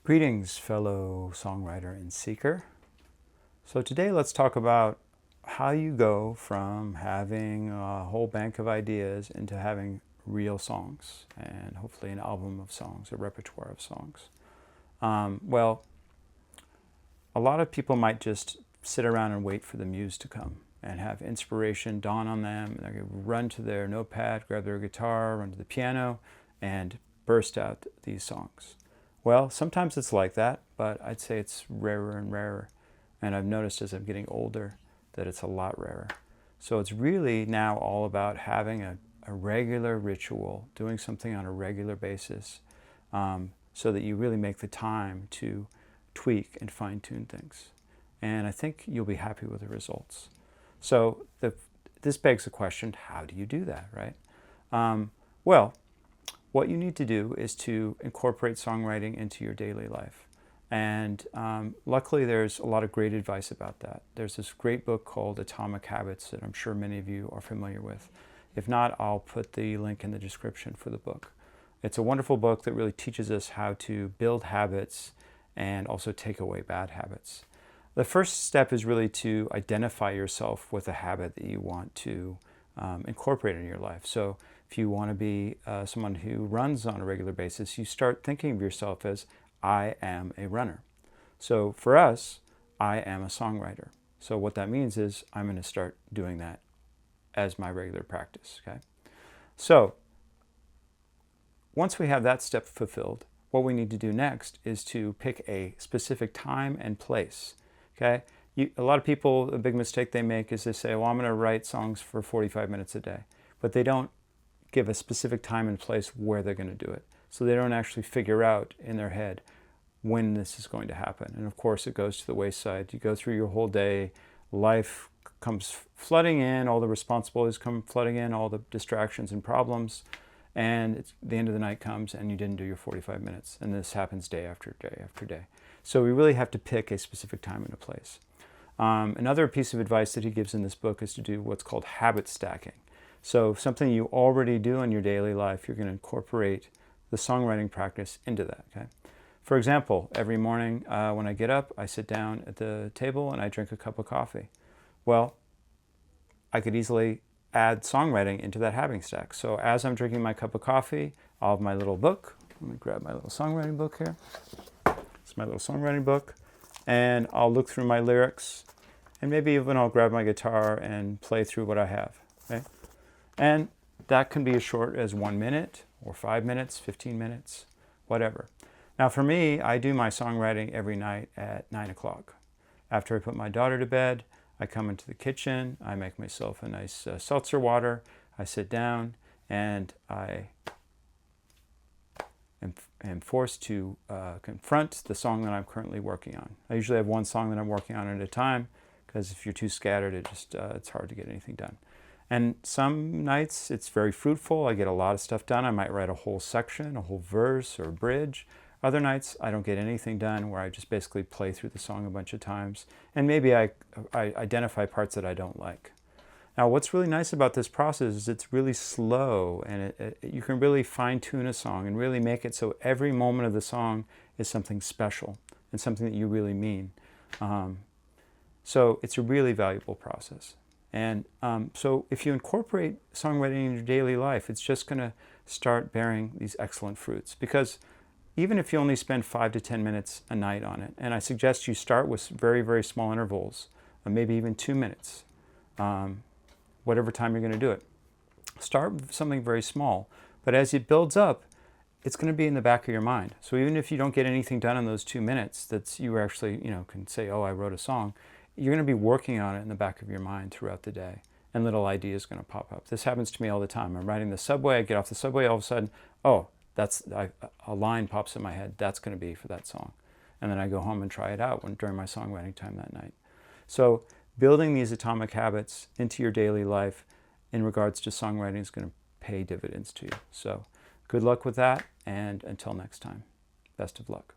Greetings, fellow songwriter and seeker. So today let's talk about how you go from having a whole bank of ideas into having real songs and hopefully an album of songs, a repertoire of songs. Well, a lot of people might just sit around and wait for the muse to come and have inspiration dawn on them. And they're going to run to their notepad, grab their guitar, run to the piano, and burst out these songs. Well, sometimes it's like that, but I'd say it's rarer and rarer. And I've noticed as I'm getting older that it's a lot rarer. So it's really now all about having a regular ritual, doing something on a regular basis, so that you really make the time to tweak and fine-tune things. And I think you'll be happy with the results. So this begs the question, how do you do that, right? Well, what you need to do is to incorporate songwriting into your daily life. And luckily there's a lot of great advice about that. There's this great book called Atomic Habits that I'm sure many of you are familiar with. If not, I'll put the link in the description for the book. It's a wonderful book that really teaches us how to build habits and also take away bad habits. The first step is really to identify yourself with a habit that you want to incorporate in your life. So if you want to be someone who runs on a regular basis, you start thinking of yourself as, I am a runner. So for us, I am a songwriter. So what that means is I'm going to start doing that as my regular practice. Okay. So once we have that step fulfilled, what we need to do next is to pick a specific time and place. Okay. A lot of people, a big mistake they make is they say, well, I'm going to write songs for 45 minutes a day. But they don't give a specific time and place where they're going to do it. So they don't actually figure out in their head when this is going to happen. And of course, it goes to the wayside. You go through your whole day, life comes flooding in, all the responsibilities come flooding in, all the distractions and problems, and the end of the night comes and you didn't do your 45 minutes. And this happens day after day after day. So we really have to pick a specific time and a place. Another piece of advice that he gives in this book is to do what's called habit stacking. So something you already do in your daily life, you're going to incorporate the songwriting practice into that. Okay. For example, every morning when I get up, I sit down at the table and I drink a cup of coffee. Well, I could easily add songwriting into that habit stack. So as I'm drinking my cup of coffee, I'll have my little book. Let me grab my little songwriting book here. It's my little songwriting book. And I'll look through my lyrics. And maybe even I'll grab my guitar and play through what I have. Okay? And that can be as short as 1 minute or 5 minutes, 15 minutes, whatever. Now for me, I do my songwriting every night at 9 o'clock. After I put my daughter to bed, I come into the kitchen, I make myself a nice seltzer water, I sit down, and I am forced to confront the song that I'm currently working on. I usually have one song that I'm working on at a time, because if you're too scattered, it's hard to get anything done. And some nights it's very fruitful. I get a lot of stuff done. I might write a whole section, a whole verse or a bridge. Other nights I don't get anything done, where I just basically play through the song a bunch of times. And maybe I identify parts that I don't like. Now what's really nice about this process is it's really slow, and you can really fine-tune a song and really make it so every moment of the song is something special and something that you really mean. So it's a really valuable process. And so if you incorporate songwriting in your daily life, it's just going to start bearing these excellent fruits. Because even if you only spend 5 to 10 minutes a night on it, and I suggest you start with very, very small intervals, maybe even 2 minutes, whatever time you're going to do it. Start with something very small, but as it builds up, it's going to be in the back of your mind. So even if you don't get anything done in those 2 minutes, that's you actually can say, oh, I wrote a song. You're going to be working on it in the back of your mind throughout the day, and little ideas are going to pop up. This happens to me all the time. I'm riding the subway, I get off the subway, all of a sudden, oh, a line pops in my head. That's going to be for that song. And then I go home and try it out during my songwriting time that night. So building these atomic habits into your daily life in regards to songwriting is going to pay dividends to you. So good luck with that, and until next time, best of luck.